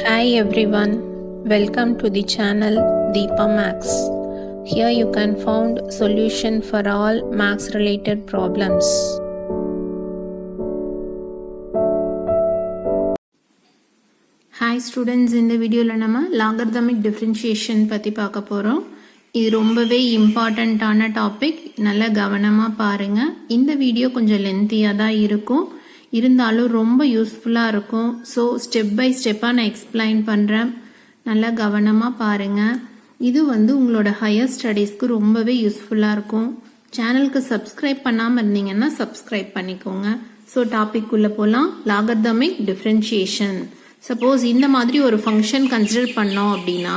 Hi everyone, welcome to the channel Deepa Max. Here you can find solution for all max related problems. Hi students, இந்த வீடியோல நம்ம logarithmic differentiation பத்தி பார்க்க போறோம். இது ரொம்பவே இம்பார்ட்டன்ட்டான டாபிக். நல்ல கவனமா பாருங்க. இந்த வீடியோ கொஞ்சம் லென்த்தியா தான் இருக்கும். இருந்தாலும் ரொம்ப யூஸ்ஃபுல்லா இருக்கும். ஸோ ஸ்டெப் பை ஸ்டெப்பா நான் எக்ஸ்பிளைன் பண்றேன். நல்லா கவனமா பாருங்க. இது உங்களோட ஹையர் ஸ்டடீஸ்க்கு ரொம்பவே யூஸ்ஃபுல்லா இருக்கும். சேனலுக்கு சப்ஸ்கிரைப் பண்ணாம இருந்தீங்கன்னா சப்ஸ்கிரைப் பண்ணிக்கோங்க. ஸோ டாபிக் உள்ள போலாம். Logarithmic differentiation. சப்போஸ் இந்த மாதிரி ஒரு ஃபங்க்ஷன் கன்சிடர் பண்ணோம் அப்படின்னா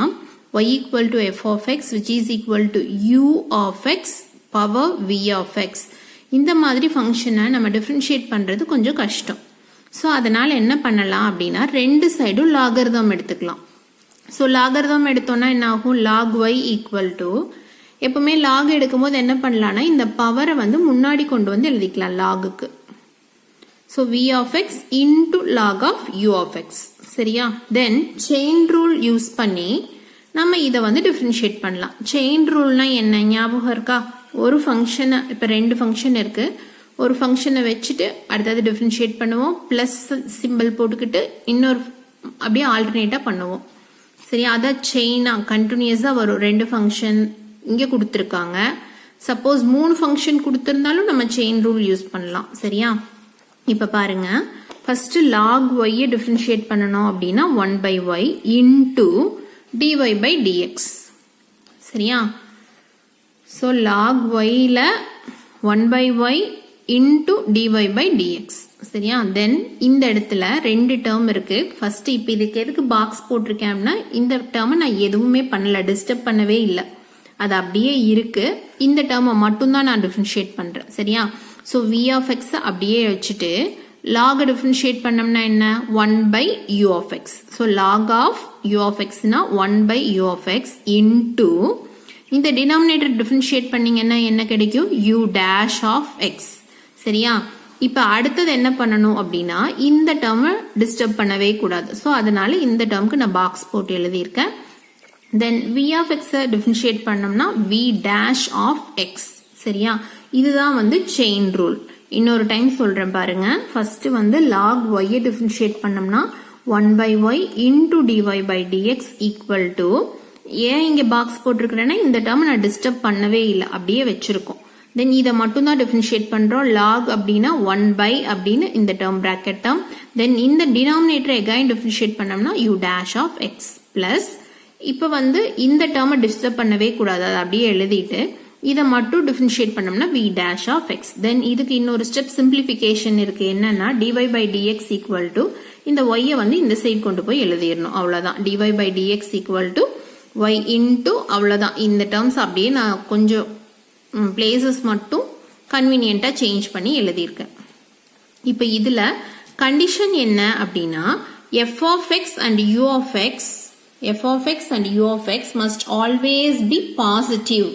y equal to f of x which is equal to u of x power v of x. இந்த மாதிரி ஃபங்க்ஷனை நம்ம டிஃபரன்ஷியேட் பண்றது கொஞ்சம் கஷ்டம். ஸோ அதனால என்ன பண்ணலாம் அப்படின்னா ரெண்டு சைடும் லாகர்தம் எடுத்துக்கலாம். ஸோ லாகர்தம் எடுத்தோம்னா என்ன ஆகும்? log y equal to எப்பவுமே லாக் எடுக்கும் போது என்ன பண்ணலாம்னா இந்த பவரை முன்னாடி கொண்டு வந்து எழுதிக்கலாம் லாகுக்கு. So v of x into log of u of x. சரியா? தென் செயின் ரூல் யூஸ் பண்ணி நம்ம இதை டிஃபரன்ஷியேட் பண்ணலாம். செயின் ரூல்னா என்ன ஞாபகம் இருக்கா? ஒரு ஃபங்க்ஷனை இப்போ ரெண்டு ஃபங்க்ஷன் இருக்கு. ஒரு ஃபங்க்ஷனை வச்சுட்டு அடுத்தது டிஃபரன்ஷியேட் பண்ணுவோம். பிளஸ் சிம்பிள் போட்டுக்கிட்டு இன்னொரு அப்படியே ஆல்டர்னேட்டா பண்ணுவோம். சரியா? அதான் செயினா கண்டினியூஸா வரும். ரெண்டு ஃபங்க்ஷன் இங்கே கொடுத்துருக்காங்க. சப்போஸ் மூணு ஃபங்க்ஷன் கொடுத்துருந்தாலும் நம்ம செயின் ரூல் யூஸ் பண்ணலாம். சரியா? இப்போ பாருங்க, ஃபர்ஸ்ட் லாக் ஒய்யை டிஃபரன்ஷியேட் பண்ணணும் அப்படின்னா 1/y into dy by dx. சரியா? ஸோ லாக் ஒய்ல 1/y into dy by dx. சரியா? தென் இந்த இடத்துல ரெண்டு டேர்ம் இருக்கு. ஃபர்ஸ்ட் இப்போ இதுக்கு எதுக்கு பாக்ஸ் போட்டிருக்கேன் அப்படின்னா இந்த டேர்மை நான் எதுவுமே பண்ணல, டிஸ்டர்ப் பண்ணவே இல்லை, அது அப்படியே இருக்கு. இந்த டேர்மை மட்டும்தான் நான் டிஃபரன்ஷியேட் பண்றேன். சரியா? ஸோ v of x அப்படியே வச்சுட்டு log டிஃபரன்ஷியேட் பண்ணோம்னா என்ன? 1/u of x. So log of u of x னா 1/u of x இன்டூ இந்த டினாமினேட்டர் டிஃபரன்ஷியேட் பண்ணீங்கன்னா என்ன கிடைக்கும்? u dash of x. சரியா? இப்ப அடுத்தது என்ன பண்ணணும் அப்படின்னா இந்த டேர்மை டிஸ்டர்ப் பண்ணவே கூடாது. ஸோ அதனால இந்த டேர்முக்கு நான் பாக்ஸ் போட்டு எழுதியிருக்கேன். தென் v of x டிஃபரன்ஷியேட் பண்ணோம்னா v dash of x. சரியா? இதுதான் செயின் ரூல். இன்னொரு டைம் சொல்றேன் பாருங்க. ஃபர்ஸ்ட் log y டிஃபரன்ஷியேட் பண்ணோம்னா 1/y into dy by dx equal to, ஏன் இங்க பாக்ஸ் போட்டிருக்கிறேன்னா இந்த டேர்ம் நான் டிஸ்டர்ப் பண்ணவே இல்லை, அப்படியே வச்சிருக்கோம். தென் இதை மட்டும் தான் டிஃபரன்ஷியேட் பண்றோம். log அப்படின்னா 1/, அப்படின்னு இந்த டேர்ம் பிராக்கெட் டேர்ம். தென் இந்த டினாமினேட்டர் எகைன் டிஃபரன்ஷியேட் பண்ணோம்னா u dash of x plus இப்போ இந்த டேர்மை டிஸ்டர்ப் பண்ணவே கூடாது, அதை அப்படியே எழுதிட்டு இதை மட்டும் டிஃபரன்ஷியேட் பண்ணோம்னா v dash of x. தென் இதுக்கு இன்னொரு ஸ்டெப் சிம்பிளிஃபிகேஷன் இருக்கு. என்னன்னா dy by dx equal to இந்த y இந்த சைடு கொண்டு போய் எழுதிடணும். அவ்வளவுதான். dy by dx equal to y into அவ்வளவுதான். இந்த டேர்ம்ஸ் அப்படியே நான் கொஞ்சம் பிளேசஸ் மட்டும் கன்வீனியன்ட்டா சேஞ்ச் பண்ணி எழுதியிருக்கேன். இப்போ இதுல கண்டிஷன் என்ன அப்படின்னா f of x and u of x must always be positive.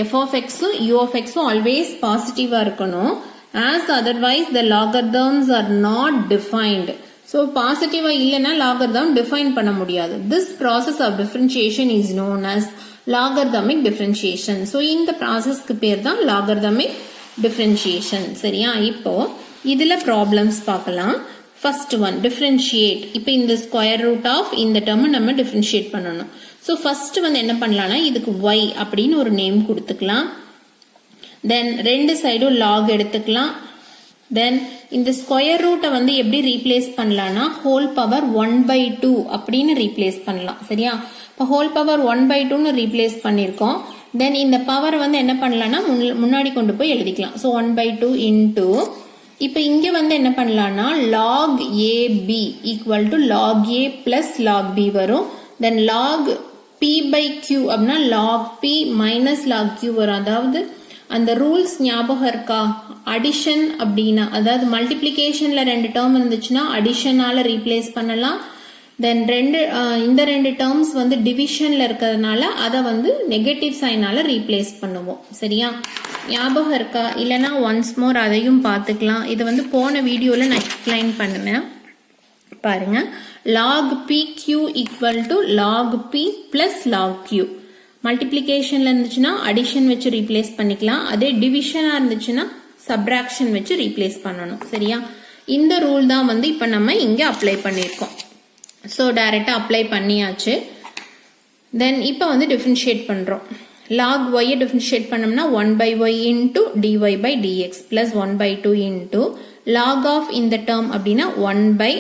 f of x u of x always positive இருக்கணும். as otherwise the logarithms are not defined. so positive இல்லனா logarithm define பண்ண முடியாது. this process of differentiation is known as logarithmic differentiation. so இந்த ப்ராசஸ்க்கு பேர் தான் logarithmic differentiation. சரியா? இப்போ இதுல ப்ராப்ளம்ஸ் பார்க்கலாம். First one differentiate. இப்போ இந்த ஸ்கொயர் ரூட் ஆஃப் இந்த டேர்மை நம்ம டிஃபரன்ஷியேட் பண்ணணும். ஸோ ஃபர்ஸ்ட் என்ன பண்ணலாம்னா இதுக்கு y அப்படின்னு ஒரு நேம் கொடுத்துக்கலாம். தென் ரெண்டு சைடும் log எடுத்துக்கலாம். தென் இந்த ஸ்கொயர் ரூட்டை எப்படி ரீப்ளேஸ் பண்ணலாம்னா ஹோல் பவர் 1/2 அப்படின்னு ரீப்ளேஸ் பண்ணலாம். சரியா? இப்போ ஹோல் பவர் 1/2ன்னு ரீப்ளேஸ் பண்ணியிருக்கோம். தென் இந்த பவர் என்ன பண்ணலாம்னா முன்னாடி கொண்டு போய் எழுதிக்கலாம். ஸோ 1/2 இன்டூ இப்போ இங்க என்ன பண்ணலாம்னா log ab equal to log a plus log b வரும். தென் log p by q அப்படின்னா log p minus log q வரும். அதாவது அந்த ரூல்ஸ் ஞாபகம் இருக்கா? அடிஷன் அப்படின்னா, அதாவது மல்டிப்ளிகேஷன்ல ரெண்டு டேர்ம் இருந்துச்சுன்னா அடிஷனால ரீப்ளேஸ் பண்ணலாம். தென் இந்த ரெண்டு டேர்ம்ஸ் டிவிஷன்ல இருக்கிறதுனால அதை நெகட்டிவ் சைனால ரீப்ளேஸ் பண்ணுவோம். சரியா? ஞாபகம் இருக்கா? இல்லைன்னா ஒன்ஸ் மோர் அதையும் பார்த்துக்கலாம். இது போன வீடியோல நான் எக்ஸ்பிளைன் பண்ணுவேன். பாருங்க log pq equal to log p plus log q. மல்டிப்ளிகேஷன்ல இருந்துச்சுன்னா அடிஷன் வச்சு ரீப்ளேஸ் பண்ணிக்கலாம். அதே டிவிஷனா இருந்துச்சுன்னா சப்ராக்ஷன் வச்சு ரீப்ளேஸ் பண்ணணும். சரியா? இந்த ரூல் தான் வந்து இப்ப நம்ம இங்க அப்ளை பண்ணியிருக்கோம். ஸோ டைரக்டா அப்ளை பண்ணியாச்சு. தென் இப்போ வந்து டிஃபரன்ஷியேட் பண்றோம். log y டிஃபரன்ஷியேட் பண்ணோம்னா 1 by y into dy by dx plus 1 by 2 into log of இந்த term அப்படின்னா 1 by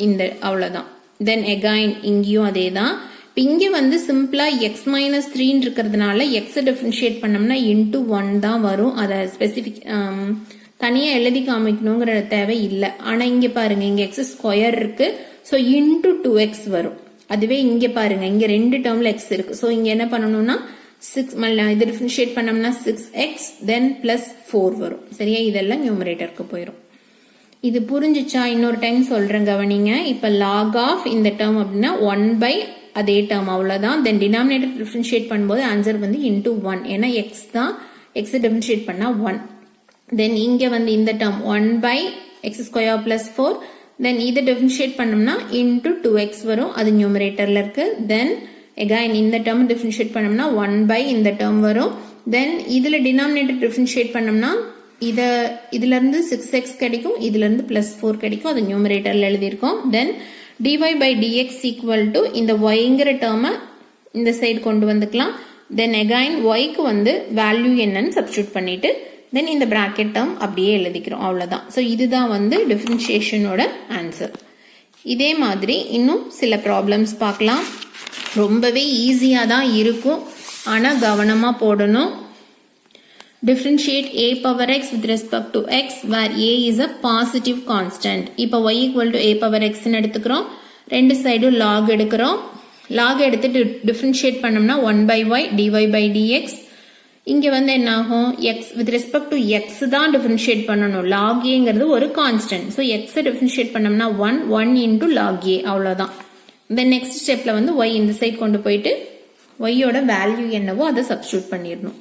இந்த அவ்வளவுதான். தென் again இங்கேயும் அதே தான். இங்க வந்து சிம்பிளா x minus 3 இருக்கிறதுனால x டிஃபரன்ஷியேட் பண்ணோம்னா into 1 தான் வரும். அதை ஸ்பெசிபிக் தனியா எழுதி காமிக்கணுங்கிற தேவை இல்லை. ஆனா இங்க பாருங்க இங்க x ஸ்கொயர் இருக்கு. ஸோ into 2x வரும். அதுவே இங்க பாருங்க இங்க ரெண்டு டேர்ம்ல x இருக்கு. ஸோ இங்க என்ன பண்ணணும்னா 6 இது டிஃபரன்ஷியேட் பண்ணோம்னா 6x then plus 4 வரும். சரியா? இதெல்லாம் நியூமரேட்டருக்கு போயிடும். இது புரிஞ்சிச்சா? இன்னொரு டைம் சொல்றேன் கவனிங்க. இப்ப log of இந்த டேர்ம் அப்படின்னா 1 by அதே டேர்ம் அவ்வளவுதான். தென் டினாமினேட்டர் டிஃபரன்ஷியேட் பண்ணும்போது ஆன்சர் வந்து into 1. ஏன்னா x தான், x டிஃபரன்ஷியேட் பண்ணா 1. தென் இங்க வந்து இந்த term 1 by x square plus 4. தென் இதை டிஃபரன்ஷியேட் பண்ணோம்னா into 2x வரும். அது நியூமரேட்டர்ல இருக்கு. தென் again இந்த டேர்ம் டிஃபரன்ஷியேட் பண்ணோம்னா 1 by இந்த டேர்ம் வரும். தென் இதுல டினாமினேட்டர் டிஃபரன்ஷியேட் பண்ணோம்னா இதுல இருந்து 6x கிடைக்கும், இதுல இருந்து +4 கிடைக்கும். அது நியூமரேட்டர்ல எழுதியிருக்கோம். தென் dy by dx equal to இந்த yங்கிற டேர்மை இந்த சைடு கொண்டு வந்துக்கலாம். தென் again yக்கு வந்து வேல்யூ என்னன்னு சப்ஸ்டிட்யூட் பண்ணிட்டு தென் இந்த பிராக்கெட் டேர்ம் அப்படியே எழுதிக்கிறோம். அவ்வளவுதான். ஸோ இதுதான் வந்து டிஃபரன்ஷியேஷனோட ஆன்சர். இதே மாதிரி இன்னும் சில ப்ராப்ளம்ஸ் பார்க்கலாம். ரொம்பவே ஈஸியா தான் இருக்கும். ஆனா கவனமா போடணும். Differentiate a power x with respect to x where a is a positive constant. இப்போ y equal to a power x ன்னு எடுத்துக்கிறோம். ரெண்டு சைடும் log எடுக்கிறோம். log எடுத்துட்டு differentiate பண்ணோம்னா 1 by y dy by dx. இங்க வந்து என்ன ஆகும்? x with respect to x தான் differentiate பண்ணணும். log aங்கிறது ஒரு constant. So x differentiate பண்ணோம்னா 1 into log a அவ்வளவுதான். The next stepல வந்து y இந்த சைடு கொண்டு போயிட்டு y யோட வேல்யூ என்னவோ அதை சப்ஸ்டிட்யூட் பண்ணிடணும்.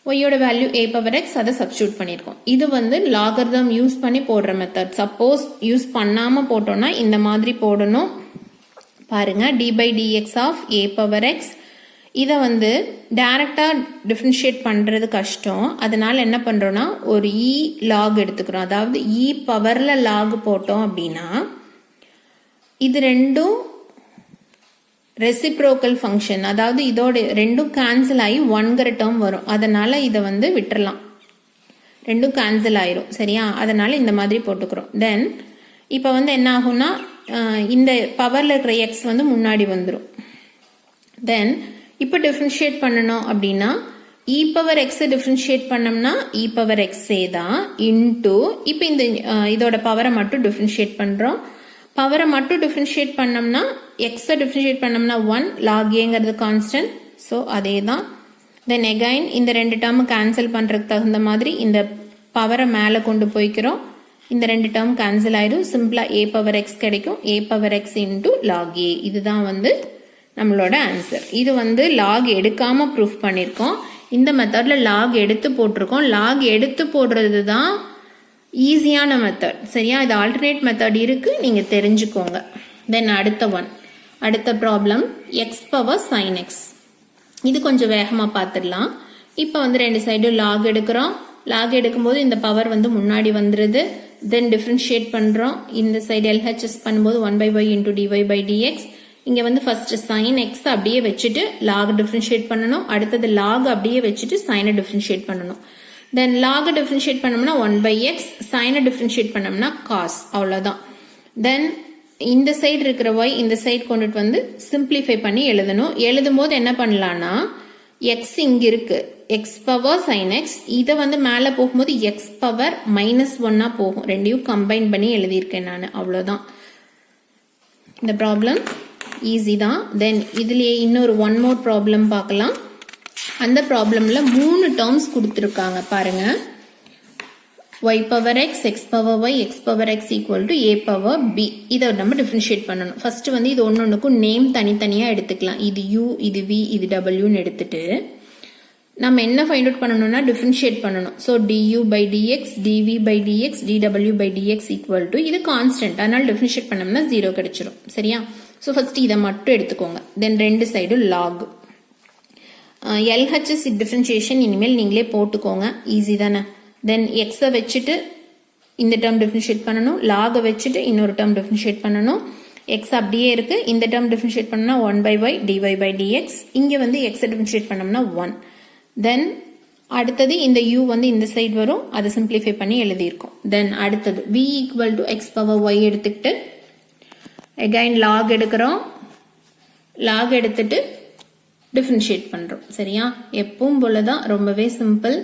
y யோட வேல்யூ a power x அதை சப்ஸ்டிட்யூட் பண்ணிருக்கோம். இது வந்து லாகரிதம் யூஸ் பண்ணி போடுற மெத்தட். சப்போஸ் யூஸ் பண்ணாம போட்டோம்னா இந்த மாதிரி போடணும். பாருங்க d by dx of a power x. இதை வந்து டைரக்டா டிஃபரன்ஷியேட் பண்றது கஷ்டம். அதனால என்ன பண்றோம்னா ஒரு e log எடுத்துக்கிறோம். அதாவது e பவர்ல log போட்டோம் அப்படின்னா இது ரெண்டும் ரெசிப்ரோக்கல் ஃபங்க்ஷன். அதாவது இதோட ரெண்டும் கேன்சல் ஆகி 1ங்கிற டேர்ம் வரும். அதனால இதை வந்து விட்டுறலாம். ரெண்டும் கேன்சல் ஆயிரும். சரியா? அதனால இந்த மாதிரி போட்டுக்கிறோம். தென் இப்போ வந்து என்ன ஆகும்னா இந்த பவர்ல இருக்கிற எக்ஸ் வந்து முன்னாடி வந்துடும். தென் இப்போ டிஃபரன்ஷியேட் பண்ணணும் அப்படின்னா இ பவர் எக்ஸ் டிஃபரன்ஷியேட் பண்ணோம்னா இ பவர் எக்ஸே தான் இன்டூ இப்போ இந்த இதோட பவரை மட்டும் டிஃபரன்ஷியேட் பண்றோம். பவரை மட்டும் டிஃபரன்ஷியேட் பண்ணோம்னா எக்ஸை டிஃபரன்ஷியேட் பண்ணோம்னா 1 log ஏங்கிறது கான்ஸ்டன்ட். ஸோ அதே தான். தென் அகைன் இந்த ரெண்டு டேர்ம் கேன்சல் பண்றதுக்கு தகுந்த மாதிரி இந்த பவரை மேலே கொண்டு போய்க்கிறோம். இந்த ரெண்டு டேர்ம் கேன்சல் ஆயிடும். சிம்பிளா a பவர் எக்ஸ் கிடைக்கும். a power X into log a. இதுதான் வந்து நம்மளோட ஆன்சர். இது வந்து log எடுக்காம ப்ரூஃப் பண்ணிருக்கோம். இந்த மெத்தட்ல log எடுத்து போட்டிருக்கோம். log எடுத்து போடுறது தான் ஈஸியான மெத்தட். சரியா? இது ஆல்டர்னேட் மெத்தட் இருக்கு, நீங்க தெரிஞ்சுக்கோங்க. தென் அடுத்த problem x power sine x. இது கொஞ்சம் வேகமா பார்த்துடலாம். இப்போ வந்து ரெண்டு சைடும் log எடுக்கிறோம். log எடுக்கும்போது இந்த பவர் வந்து முன்னாடி வந்துருது. தென் டிஃபரன்ஷியேட் பண்றோம். இந்த சைடு LHS பண்ணும்போது 1 by y into dy by dx. இங்க வந்து ஃபர்ஸ்ட் sin x அப்படியே வச்சுட்டு log டிஃபரன்ஷியேட் பண்ணணும். அடுத்தது log அப்படியே வச்சுட்டு sin டிஃபரன்ஷியேட் பண்ணணும். தென் log டிஃபரன்ஷியேட் பண்ணோம்னா 1 by x, sin டிஃபரன்ஷியேட் பண்ணோம்னா cos. அவ்வளவுதான். தென் இந்த சைடு இருக்கிற y இந்த சைடு கொண்டுட்டு வந்து சிம்பிளிஃபை பண்ணி எழுதணும். எழுதும் போது என்ன பண்ணலாம்னா x இங்க இருக்கு, x பவர் sin x. இதை வந்து மேல போகும்போது x பவர் -1 போகும். ரெண்டையும் கம்பைன் பண்ணி எழுதியிருக்கேன் நான். அவ்வளவுதான். இந்த ப்ராப்ளம் ஈஸி தான். தென் இதுலயே இன்னொரு ஒன் மோர் ப்ராப்ளம் பார்க்கலாம். அந்த ப்ராப்ளம்ல 3 டேர்ம்ஸ் கொடுத்துருக்காங்க பாருங்க. y power x, x power y, x power x equal to a power b. இதை நம்ம டிஃபரன்ஷியேட் பண்ணணும். ஃபர்ஸ்ட் வந்து இது ஒன்னொன்னுக்கும் நேம் தனித்தனியா எடுத்துக்கலாம். இது u, இது v, இது w ன்னு எடுத்துட்டு நம்ம என்ன ஃபைண்ட் அவுட் பண்ணணும்னா டிஃபரன்ஷியேட் பண்ணணும். So du by dx, dv by dx, dw by dx equal to இது கான்ஸ்டன்ட், அதனால டிஃபரன்ஷியேட் பண்ணோம்னா 0 கிடைச்சிரும். சரியா? ஸோ ஃபர்ஸ்ட் இதை மட்டும் எடுத்துக்கோங்க. தென் ரெண்டு சைடு லாக். LHS டிஃபரன்ஷியேஷன் இனிமேல் நீங்களே போட்டுக்கோங்க, ஈஸி தானே. தென் எக்ஸை வச்சுட்டு இந்த டேர்ம் டிஃபரன்ஷியேட் பண்ணணும், லாகை வச்சுட்டு இன்னொரு டேர்ம் டிஃபரன்ஷியேட் பண்ணணும். எக்ஸ் அப்படியே இருக்கு, இந்த டேர்ம் டிஃபரன்ஷியேட் பண்ணோம்னா 1 by y dy by dx. இங்கே வந்து எக்ஸை டிஃபரன்ஷியேட் பண்ணோம்னா 1. தென் அடுத்தது இந்த u வந்து இந்த சைடு வரும், அதை சிம்பிளிஃபை பண்ணி எழுதியிருக்கோம். தென் அடுத்தது v equal to x power y எடுத்துக்கிட்டு அகைன் லாக் எடுக்கிறோம், லாக் எடுத்துட்டு டிஃபரன்ஷியேட் பண்ணுறோம். சரியா? எப்பவும் போல தான், ரொம்பவே சிம்பிள்.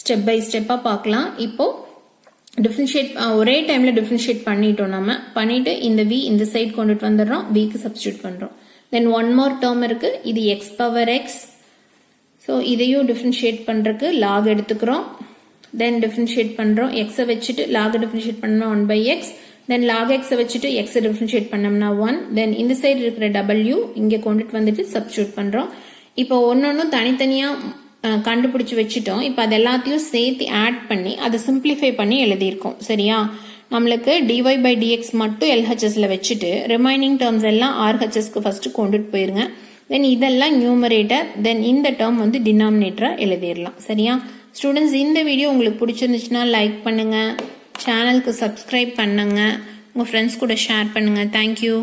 ஸ்டெப் பை ஸ்டெப்பாக பார்க்கலாம். இப்போ டிஃபரன்ஷியேட் ஒரே டைமில் டிஃபரன்ஷியேட் பண்ணிட்டோம். நம்ம பண்ணிட்டு இந்த v இந்த சைடு கொண்டுட்டு வந்துடுறோம், vக்கு சப்ஸ்டியூட் பண்ணுறோம். தென் ஒன் மோர் டேர்ம் இருக்கு, இது எக்ஸ் பவர் எக்ஸ். ஸோ இதையும் டிஃபரன்ஷியேட் பண்ணுறதுக்கு லாக் எடுத்துக்கிறோம். தென் டிஃபரன்ஷியேட் பண்ணுறோம், எக்ஸை வச்சுட்டு லாக் டிஃபரன்ஷியேட் பண்ணோம்னா 1 by x. தென் லாக் எக்ஸை வச்சுட்டு எக்ஸை டிஃபரன்ஷியேட் பண்ணோம்னா 1. தென் இந்த சைடு இருக்கிற w இங்கே கொண்டுட்டு வந்துட்டு சப்ஸ்டியூட் பண்ணுறோம். இப்போ ஒன்னொன்னும் தனித்தனியாக கண்டுபிடிச்சி வச்சுட்டோம். இப்போ அது எல்லாத்தையும் சேர்த்து ஆட் பண்ணி அதை சிம்பிளிஃபை பண்ணி எழுதியிருக்கோம். சரியா? நம்மளுக்கு dy by dx மட்டும் LHSல வச்சுட்டு ரிமைனிங் டேர்ம்ஸ் எல்லாம் RHSக்கு ஃபர்ஸ்ட் கொண்டுட்டு போயிருங்க. தென் இதெல்லாம் நியூமரேட்டர், தென் இந்த டேர்ம் வந்து டினாமினேட்டராக எழுதிடலாம். சரியா? ஸ்டூடெண்ட்ஸ், இந்த வீடியோ உங்களுக்கு பிடிச்சிருந்துச்சுன்னா லைக் பண்ணுங்க, சேனலுக்கு சப்ஸ்கிரைப் பண்ணுங்க, உங்கள் ஃப்ரெண்ட்ஸ் கூட ஷேர் பண்ணுங்க. தேங்க்யூ.